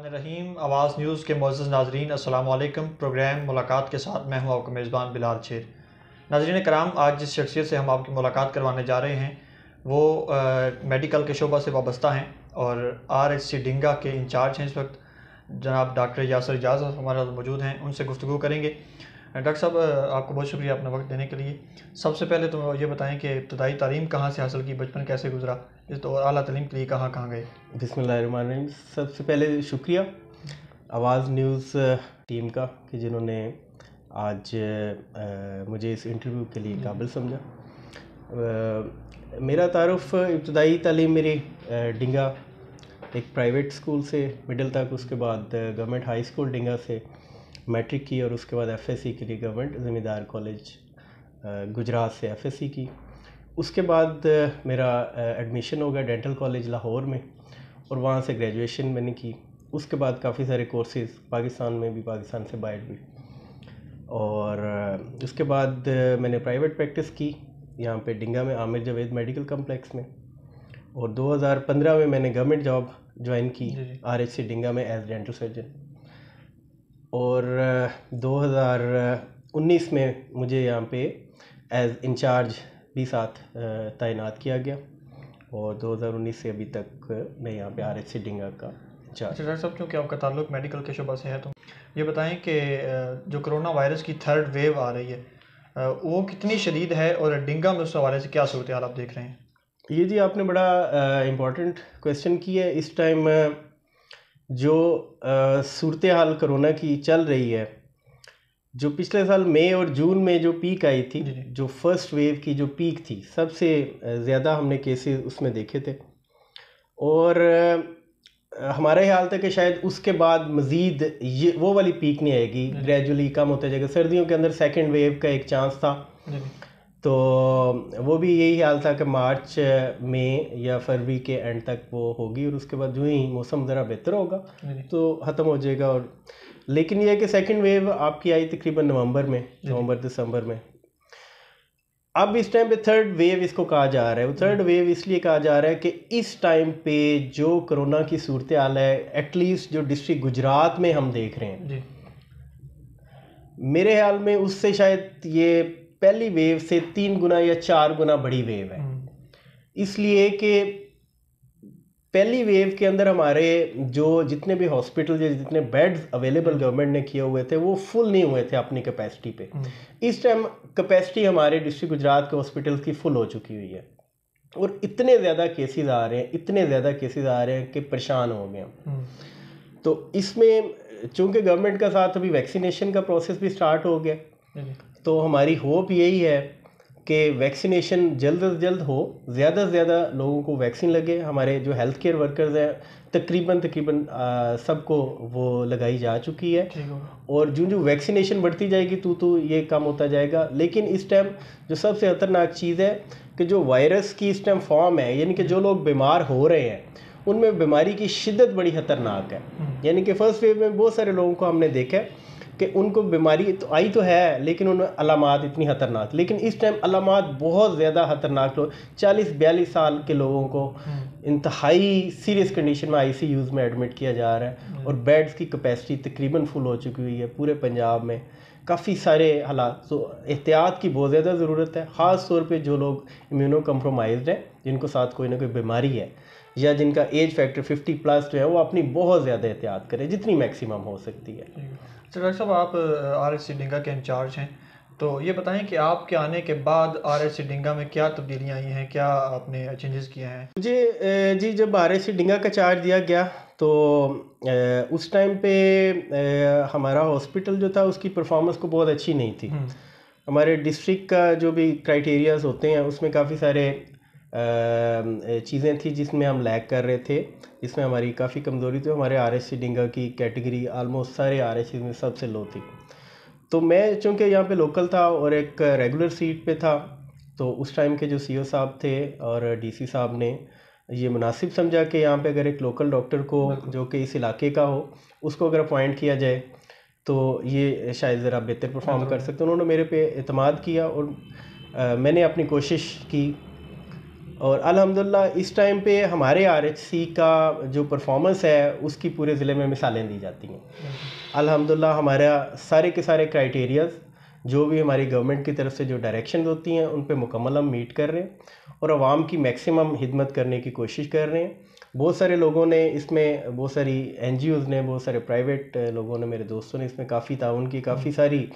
बिस्मिल्लाहिर्रहमानिर्रहीम। आवाज़ न्यूज़ के मुअज़्ज़ज़ नाज़रीन, अस्सलामु अलैकुम। प्रोग्राम मुलाकात के साथ मैं हूं आपका मेज़बान बिलाल शेर। नाज़रीन कराम, आज जिस शख्सियत से हम आपकी मुलाकात करवाने जा रहे हैं वो मेडिकल के शोबा से वाबस्ता हैं और RHC डिंगा के इंचार्ज हैं। इस वक्त जनाब डॉक्टर यासर इजाज़ हमारे साथ मौजूद हैं, उनसे गुफ्तगू करेंगे। डॉक्टर साहब, आपको बहुत शुक्रिया अपना वक्त देने के लिए। सबसे पहले तो ये बताएं कि इब्तदाई तालीम कहाँ से हासिल की, बचपन कैसे गुजरा, इस तो आला तालीम के लिए कहाँ कहाँ गए? बिस्मिल्लाहिर्रहमानिर्रहीम। सबसे पहले शुक्रिया आवाज़ न्यूज़ टीम का कि जिन्होंने आज मुझे इस इंटरव्यू के लिए काबिल समझा। मेरा तारुफ़ इब्तदाई तालीम मेरी डिंगा एक प्राइवेट स्कूल से मिडिल तक, उसके बाद गवर्नमेंट हाई स्कूल डिंगा से मैट्रिक की और उसके बाद FSC के लिए गवर्नमेंट ज़मींदार कॉलेज गुजरात से FSC की। उसके बाद मेरा एडमिशन हो गया डेंटल कॉलेज लाहौर में और वहाँ से ग्रेजुएशन मैंने की। उसके बाद काफ़ी सारे कोर्सेज़ पाकिस्तान में भी, पाकिस्तान से बाहर भी, और उसके बाद मैंने प्राइवेट प्रैक्टिस की यहाँ पे डिंगा में आमिर जावेद मेडिकल कम्प्लेक्स में, और 2015 में मैंने गवर्नमेंट जॉब ज्वाइन की RHC डिंगा में एज डेंटल सर्जन, और 2019 में मुझे यहाँ पे एज इंचार्ज भी साथ तैनात किया गया, और 2019 से अभी तक मैं यहाँ पे RHC डिंगा का इंचार्ज। अच्छा डॉक्टर साहब, क्योंकि आपका ताल्लुक मेडिकल के शोबा से है, तो ये बताएं कि जो कोरोना वायरस की थर्ड वेव आ रही है वो कितनी शदीद है और डिंगा में उस हवाले से क्या सूरत हाल आप देख रहे हैं? ये जी आपने बड़ा इम्पोर्टेंट क्वेश्चन किया है। इस टाइम जो सूरत हाल कोरोना की चल रही है, जो पिछले साल मई और जून में जो पीक आई थी, जो फर्स्ट वेव की जो पीक थी, सबसे ज़्यादा हमने केसेस उसमें देखे थे, और हमारा ये हाल था कि शायद उसके बाद मज़ीद ये वो वाली पीक नहीं आएगी, ग्रेजुअली कम होता जाएगा। सर्दियों के अंदर सेकंड वेव का एक चांस था, तो वो भी यही हाल था कि मार्च में या फरवरी के एंड तक वो होगी, और उसके बाद जो ही मौसम ज़रा बेहतर होगा तो ख़त्म हो जाएगा। और लेकिन ये है कि सेकंड वेव आपकी आई तकरीबन नवंबर में, नवंबर दिसंबर में। अब इस टाइम पे थर्ड वेव इसको कहा जा रहा है। वो थर्ड वेव इसलिए कहा जा रहा है कि इस टाइम पे जो कोरोना की सूरत हाल है, एटलीस्ट जो डिस्ट्रिक्ट गुजरात में हम देख रहे हैं, मेरे ख्याल में उससे शायद ये पहली वेव से 3 गुना या 4 गुना बड़ी वेव है। इसलिए कि पहली वेव के अंदर हमारे जो जितने भी हॉस्पिटल या जितने बेड्स अवेलेबल गवर्नमेंट ने किए हुए थे वो फुल नहीं हुए थे अपनी कैपेसिटी पे। इस टाइम कैपेसिटी हमारे डिस्ट्रिक्ट गुजरात के हॉस्पिटल्स की फुल हो चुकी हुई है, और इतने ज़्यादा केसेस आ रहे हैं, इतने ज़्यादा केसेस आ रहे हैं कि परेशान हो गए हम। तो इसमें चूँकि गवर्नमेंट का साथ अभी वैक्सीनेशन का प्रोसेस भी स्टार्ट हो गया, तो हमारी होप यही है कि वैक्सीनेशन जल्द से जल्द हो, ज़्यादा से ज़्यादा लोगों को वैक्सीन लगे। हमारे जो हेल्थ केयर वर्कर्स हैं तकरीबन सबको वो लगाई जा चुकी है, और जो वैक्सीनेशन बढ़ती जाएगी तो ये कम होता जाएगा। लेकिन इस टाइम जो सबसे ख़तरनाक चीज़ है कि जो वायरस की इस टाइम फॉर्म है, यानी कि जो लोग बीमार हो रहे हैं उनमें बीमारी की शिद्दत बड़ी ख़तरनाक है। यानी कि फ़र्स्ट वेव में बहुत सारे लोगों को हमने देखा है कि उनको बीमारी तो आई तो है, लेकिन उनमें अलामात इतनी ख़तरनाक। लेकिन इस टाइम अलामात बहुत ज़्यादा ख़तरनाक, लोग 40-42 साल के लोगों को इंतहाई सीरियस कंडीशन में ICUs में एडमिट किया जा रहा है, और बेड्स की कैपेसिटी तकरीबन फुल हो चुकी हुई है पूरे पंजाब में। काफ़ी सारे हालात, तो एहतियात की बहुत ज़्यादा ज़रूरत है, ख़ास तौर पे जो लोग इम्यूनो कम्प्रोमाइज्ड हैं, जिनको साथ कोई ना कोई बीमारी है, या जिनका एज फैक्टर 50+ जो है, वो अपनी बहुत ज़्यादा एहतियात करें जितनी मैक्सिमम हो सकती है। तो डॉक्टर साहब, आप RHC डिंगा के इंचार्ज हैं, तो ये बताएं कि आपके आने के बाद RHC डिंगा में क्या तब्दीलियाँ आई हैं, क्या आपने चेंजेस किए हैं? मुझे जी जब RHC डिंगा का चार्ज दिया गया तो उस टाइम पे हमारा हॉस्पिटल जो था उसकी परफॉर्मेंस को बहुत अच्छी नहीं थी। हमारे डिस्ट्रिक्ट का जो भी क्राइटेरियाज होते हैं उसमें काफ़ी सारे चीज़ें थी जिसमें हम लैग कर रहे थे, जिसमें हमारी काफ़ी कमज़ोरी थी। हमारे RHC डिंगा की कैटेगरी ऑलमोस्ट सारे RHC में सबसे लो थी। तो मैं चूँकि यहाँ पे लोकल था और एक रेगुलर सीट पे था, तो उस टाइम के जो CO साहब थे और DC साहब ने ये मुनासिब समझा कि यहाँ पे अगर एक लोकल डॉक्टर को जो कि इस इलाके का हो उसको अगर अपॉइंट किया जाए तो ये शायद ज़रा बेहतर परफॉर्म कर सकते। उन्होंने मेरे पे एतमाद किया और मैंने अपनी कोशिश की, और अल्हम्दुलिल्लाह इस टाइम पे हमारे आरएचसी का जो परफॉर्मेंस है उसकी पूरे ज़िले में मिसालें दी जाती हैं। अल्हम्दुलिल्लाह हमारा सारे के सारे क्राइटेरियाज़ जो भी हमारी गवर्नमेंट की तरफ से जो डायरेक्शन होती हैं उन पे मुकम्मल हम मीट कर रहे हैं और आवाम की मैक्सिमम खिदमत करने की कोशिश कर रहे हैं। बहुत सारे लोगों ने इसमें, बहुत सारी NGOज़ ने, बहुत सारे प्राइवेट लोगों ने, मेरे दोस्तों ने इसमें काफ़ी ताउन की, काफ़ी सारी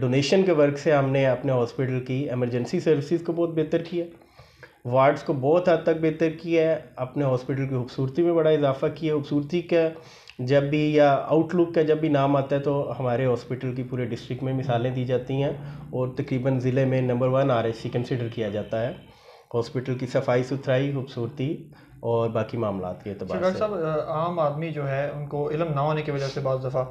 डोनेशन के वर्क से हमने अपने हॉस्पिटल की एमरजेंसी सर्विसेज को बहुत बेहतर किया, वार्ड्स को बहुत हद तक बेहतर किया है, अपने हॉस्पिटल की खूबसूरती में बड़ा इजाफा किया। खूबसूरती का जब भी या आउटलुक का जब भी नाम आता है तो हमारे हॉस्पिटल की पूरे डिस्ट्रिक्ट में मिसालें दी जाती हैं और तकरीबन ज़िले में नंबर 1 RHC कंसिडर किया जाता है हॉस्पिटल की सफाई सुथराई, खूबसूरती और बाकी मामलात के एतबार से। डॉक्टर साहब, आम आदमी जो है उनको इल्म ना होने की वजह से बाज़ दफ़ा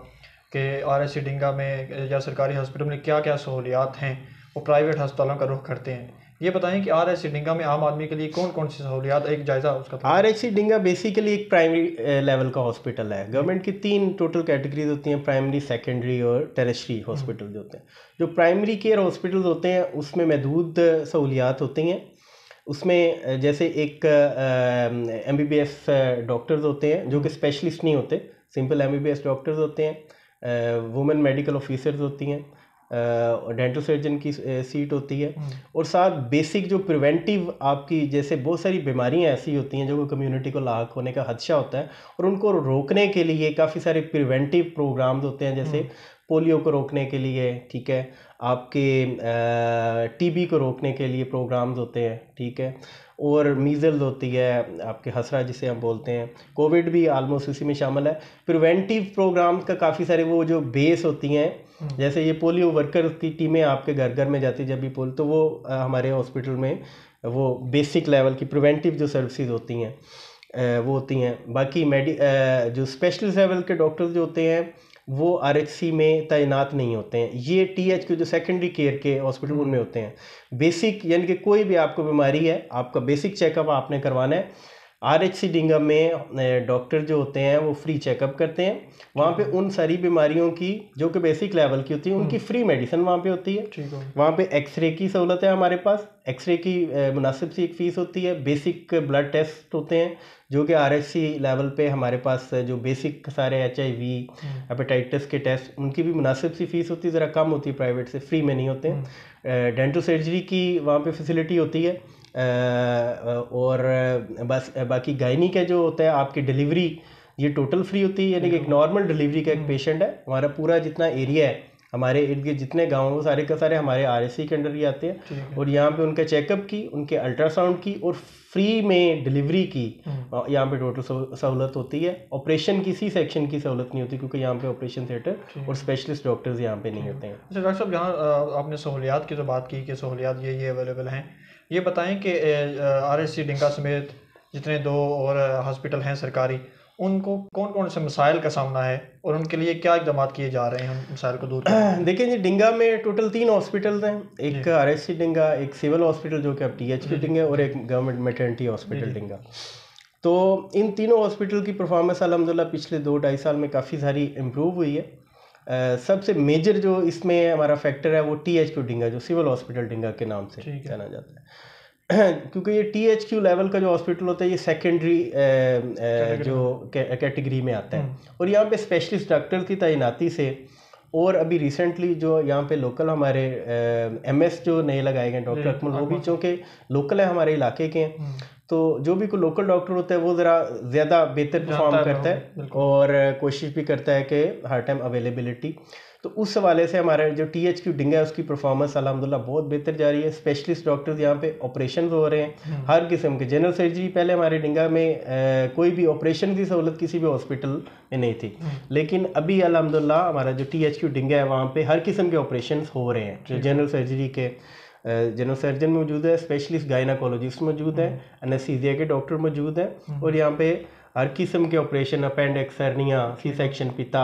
कि RHC डिंगा में या सरकारी हॉस्पिटल में क्या क्या सहूलियात हैं, वो प्राइवेट अस्पतालों का रुख करते हैं। ये बताएं कि RHC डिंगा में आम आदमी के लिए कौन कौन सी सहूलियात, एक जायज़ा उसका। RHC डिंगा बेसिकली एक प्राइमरी लेवल का हॉस्पिटल है। गवर्नमेंट की 3 टोटल कैटेगरीज होती हैं, प्राइमरी, सेकेंडरी और टेरिशरी हॉस्पिटल जो होते हैं। जो प्राइमरी केयर हॉस्पिटल होते हैं उसमें महदूद सहूलियात होती हैं। उसमें जैसे एक MBBS डॉक्टर्स होते हैं जो कि स्पेशलिस्ट नहीं होते, सिंपल MBBS डॉक्टर्स होते हैं, वुमेन मेडिकल ऑफिसर्स होती हैं, डेंटल सर्जन की सीट होती है और साथ बेसिक जो प्रिवेंटिव आपकी, जैसे बहुत सारी बीमारियां ऐसी होती हैं जो कम्युनिटी को लाक होने का खदशा होता है और उनको रोकने के लिए काफ़ी सारे प्रिवेंटिव प्रोग्राम्स होते हैं, जैसे पोलियो को रोकने के लिए, ठीक है, आपके TB को रोकने के लिए प्रोग्राम्स होते हैं, ठीक है, और मीज़ल्स होती है, आपके हसरा जिसे हम बोलते हैं, कोविड भी आलमोस्ट उसी में शामिल है। प्रिवेंटिव प्रोग्राम का काफ़ी सारे वो जो बेस होती हैं, जैसे ये पोलियो वर्कर की टीमें आपके घर घर में जाती जब भी पोलियो, तो वो हमारे हॉस्पिटल में वो बेसिक लेवल की प्रिवेंटिव जो सर्विसेज होती हैं वो होती हैं। बाकी जो स्पेशलिस्ट लेवल के डॉक्टर्स जो होते हैं वो RHC में तैनात नहीं होते हैं, ये TH के जो सेकेंडरी केयर के हॉस्पिटल उनमें होते हैं। बेसिक यानी कि कोई भी आपको बीमारी है, आपका बेसिक चेकअप आपने करवाना है, RHC डिंगा में डॉक्टर जो होते हैं वो फ्री चेकअप करते हैं। वहाँ पे उन सारी बीमारियों की जो कि बेसिक लेवल की होती है उनकी फ्री मेडिसिन वहाँ पे होती है। वहाँ पे एक्सरे की सहूलत है हमारे पास, एक्सरे की मुनासिब सी एक फ़ीस होती है। बेसिक ब्लड टेस्ट होते हैं जो कि RHC लेवल पे हमारे पास जो बेसिक सारे HIV, हेपेटाइटिस के टेस्ट, उनकी भी मुनासिब सी फ़ीस होती है, ज़रा कम होती है, प्राइवेट से फ्री में नहीं होते हैं। डेंटल सर्जरी की वहाँ पे फैसिलिटी होती है और बस बाकी गायनी का जो होता है आपकी डिलीवरी ये टोटल फ्री होती है। यानी कि एक नॉर्मल डिलीवरी का एक पेशेंट है, हमारा पूरा जितना एरिया है, हमारे इर्द गिर्द जितने गाँव हैं वो सारे का सारे हमारे RHC के अंडर ही आते हैं और यहाँ पे उनके चेकअप की, उनके अल्ट्रासाउंड की और फ्री में डिलीवरी की यहाँ पे टोटल सहूलत होती है। ऑपरेशन की C-सेक्शन की सहूलत नहीं होती क्योंकि यहाँ पे ऑपरेशन थिएटर और स्पेशलिस्ट डॉक्टर्स यहाँ पे नहीं होते हैं। अच्छा डॉक्टर साहब, यहाँ आपने सहूलियात की जो बात की कि सहूलियात ये अवेलेबल हैं, ये बताएं कि RHC डिंगा समेत जितने 2 और हॉस्पिटल हैं सरकारी, उनको कौन कौन से मसाइल का सामना है और उनके लिए क्या इकदाम किए जा रहे हैं मसाइल को दूर करने? देखिए जी, डिंगा में टोटल 3 हॉस्पिटल्स हैं, एक RHC डिंगा, एक सिविल हॉस्पिटल जो कि अब TH की डिंगा और एक गवर्नमेंट मैटरनिटी हॉस्पिटल डिंगा। तो इन तीनों हॉस्पिटल की परफॉर्मेंस अल्हम्दुलिल्लाह पिछले 2-2.5 साल में काफ़ी सारी इम्प्रूव हुई है। सबसे मेजर जो इसमें हमारा फैक्टर है वो THQ डिंगा, जो सिविल हॉस्पिटल डिंगा के नाम से जाना जाता है क्योंकि ये THQ लेवल का जो हॉस्पिटल होता है ये सेकेंडरी जो कैटेगरी में आता है और यहाँ पे स्पेशलिस्ट डॉक्टर की तैनाती से और अभी रिसेंटली जो यहाँ पे लोकल हमारे MS जो नए लगाए गए डॉक्टर अकमल, वो भी चूँकि लोकल है हमारे इलाके के हैं, तो जो भी कोई लोकल डॉक्टर होता है वो ज़रा ज़्यादा बेहतर परफॉर्म करता है और कोशिश भी करता है कि हर टाइम अवेलेबिलिटी। तो उस हवाले से हमारा जो THQ डिंगा है उसकी परफॉर्मेंस अल्हम्दुलिल्लाह बहुत बेहतर जा रही है। स्पेशलिस्ट डॉक्टर्स यहाँ पे ऑपरेशन हो रहे हैं हर किस्म के। जनरल सर्जरी पहले हमारे डिंगा में कोई भी ऑपरेशन की सहूलत किसी भी हॉस्पिटल में नहीं थी, लेकिन अभी अल्हम्दुलिल्लाह हमारा जो THQ डिंगा है वहाँ पे हर किस्म के ऑपरेशन हो रहे हैं। जो जनरल सर्जरी के जनरल सर्जन मौजूद है, स्पेशलिस्ट गायनाकोलॉजिस्ट मौजूद है, एनेस्थीसिया के डॉक्टर मौजूद हैं और यहाँ पे हर किस्म के ऑपरेशन, अपेंडिक्स, हर्निया, C-सेक्शन, पिता,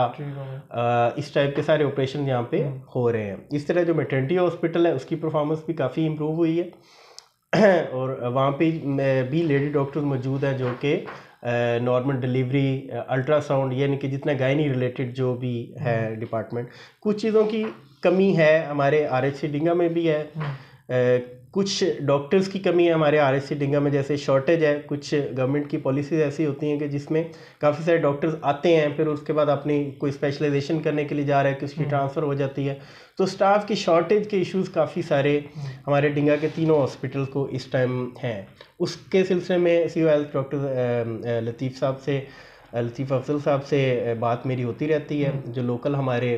इस टाइप के सारे ऑपरेशन यहाँ पे हो रहे हैं। इस तरह जो मैटरनिटी हॉस्पिटल है उसकी परफॉर्मेंस भी काफ़ी इम्प्रूव हुई है और वहाँ पे भी लेडी डॉक्टर्स मौजूद हैं जो कि नॉर्मल डिलीवरी, अल्ट्रासाउंड, यानी कि जितना गायनी रिलेटेड जो भी है डिपार्टमेंट, कुछ चीज़ों की कमी है हमारे RHC डिंगा में भी है। कुछ डॉक्टर्स की कमी है हमारे RSC डिंगा में, जैसे शॉर्टेज है। कुछ गवर्नमेंट की पॉलिसीज़ ऐसी होती हैं कि जिसमें काफ़ी सारे डॉक्टर्स आते हैं, फिर उसके बाद अपनी कोई स्पेशलाइजेशन करने के लिए जा रहे हैं, किसकी ट्रांसफ़र हो जाती है, तो स्टाफ की शॉर्टेज के इश्यूज़ काफ़ी सारे हमारे डिंगा के तीनों हॉस्पिटल को इस टाइम हैं। उसके सिलसिले में CO हेल्थ डॉक्टर लतीफ़ अफजल साहब से बात मेरी होती रहती है, जो लोकल हमारे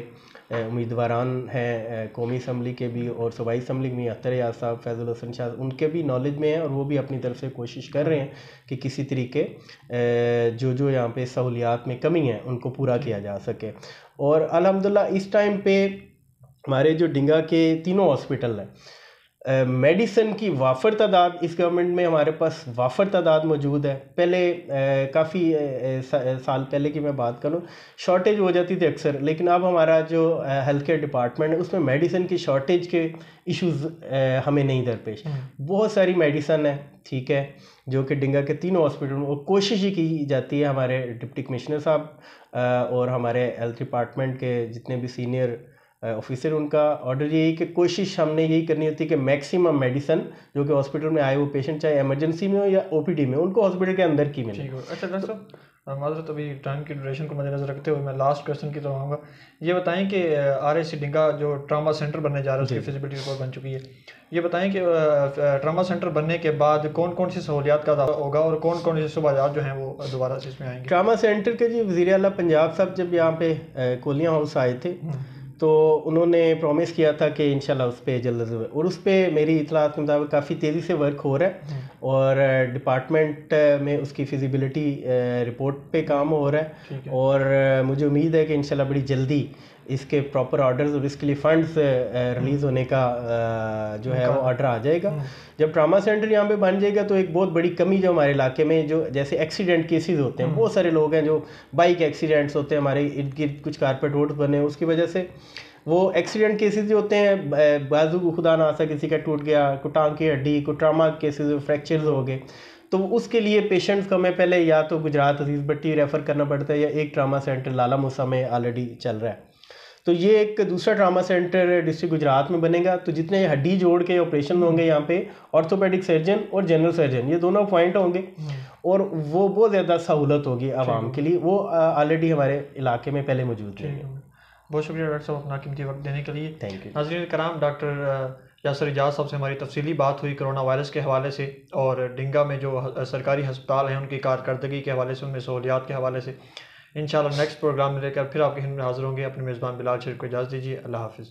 उम्मीदवारान हैं कौमी असम्बली के भी और सूबाई असम्बली में, अख्तर याद साहब, फैज़ुल हसन शाह, उनके भी नॉलेज में हैं और वो भी अपनी तरफ से कोशिश कर रहे हैं कि किसी तरीके जो यहाँ पे सहूलियात में कमी है उनको पूरा किया जा सके। और अल्हम्दुलिल्लाह इस टाइम पे हमारे जो डिंगा के तीनों हॉस्पिटल हैं, मेडिसन की वाफर तादाद इस गवर्नमेंट में हमारे पास वाफर तादाद मौजूद है। पहले काफ़ी साल पहले की मैं बात करूं, शॉर्टेज हो जाती थी अक्सर, लेकिन अब हमारा जो हेल्थ केयर डिपार्टमेंट है उसमें मेडिसन की शॉर्टेज के इश्यूज़ हमें नहीं दरपेश। बहुत सारी मेडिसन है, ठीक है, जो कि डिंगा के तीनों हॉस्पिटल में कोशिश ही की जाती है। हमारे डिप्टी कमिश्नर साहब और हमारे हेल्थ डिपार्टमेंट के जितने भी सीनियर ऑफिसर, उनका ऑर्डर यही कि कोशिश हमने यही करनी होती है कि मैक्सिमम मेडिसन जो कि हॉस्पिटल में आए वो पेशेंट चाहे इमरजेंसी में हो या OPD में, उनको हॉस्पिटल के अंदर की मिले। अच्छा डॉक्टर साहब, माजरत अभी टाइम की ड्यूरेशन को मद्देनजर रखते हुए मैं लास्ट क्वेश्चन की तरफ आऊँगा। ये बताएं कि RSC डिंगा जो ट्रामा सेंटर बनने जा रहा है उसकी फिजिबिलिटी रिपोर्ट बन चुकी है, ये बताएं कि ट्रामा सेंटर बनने के बाद कौन कौन सी सहूलियात का होगा और कौन कौन सी सुविधाएं जो हैं वो दोबारा से इसमें आएंगी? ट्रामा सेंटर के जी वज़ीर आला पंजाब साहब जब यहाँ पे कोलियाँ हाउस आए थे तो उन्होंने प्रॉमिस किया था कि इंशाल्लाह उस पर जल्द, और उस पर मेरी इतलात के मुताबिक काफ़ी तेज़ी से वर्क हो रहा है और डिपार्टमेंट में उसकी फिजिबिलिटी रिपोर्ट पे काम हो रहा है और मुझे उम्मीद है कि इंशाल्लाह बड़ी जल्दी इसके प्रॉपर ऑर्डर्स और इसके लिए फंड्स रिलीज़ होने का जो है वो ऑर्डर आ जाएगा। जब ट्रामा सेंटर यहाँ पे बन जाएगा तो एक बहुत बड़ी कमी जो हमारे इलाके में, जो जैसे एक्सीडेंट केसेस होते हैं, बहुत सारे लोग हैं जो बाइक एक्सीडेंट्स होते हैं, हमारे इर्द गिर्द कुछ कारपेट रोड्स बने हैं, उसकी वजह से वो एक्सीडेंट केसेस जो होते हैं, बाजू को खुदा ना आसा किसी का टूट गया, को टांग की हड्डी, को ट्रामा केसेस फ्रैक्चर्स हो गए, तो उसके लिए पेशेंट्स को हमें पहले या तो गुजरात अजीज़ भट्टी रेफ़र करना पड़ता है या एक ट्रामा सेंटर लाला मूसा में ऑलरेडी चल रहा है। तो ये एक दूसरा ट्रामा सेंटर डिस्ट्रिक्ट गुजरात में बनेगा। तो जितने हड्डी जोड़ के ऑपरेशन होंगे यहाँ पे, ऑर्थोपेडिक सर्जन और जनरल सर्जन, ये दोनों पॉइंट होंगे और वो बहुत ज़्यादा सहूलत होगी आवाम के लिए। वो ऑलरेडी हमारे इलाके में पहले मौजूद है। बहुत शुक्रिया डॉक्टर साहब अपना कीमती वक्त देने के लिए। Thank you. नाज़रीन कराम, डॉक्टर यासर इजाज़ साहब से हमारी तफसीली बात हुई कोरोना वायरस के हवाले से और डिंगा में जो सरकारी हस्पताल हैं उनकी कारकर्दगी के हवाले से, उनमें सहूलियात के हवाले से। इंशाल्लाह नेक्स्ट प्रोग्राम में लेकर फिर आपके खिदमत में हाज़िर होंगे। अपने मेज़बान बिलाल शेर को इजाज़त दीजिए। अल्लाह हाफ़िज़।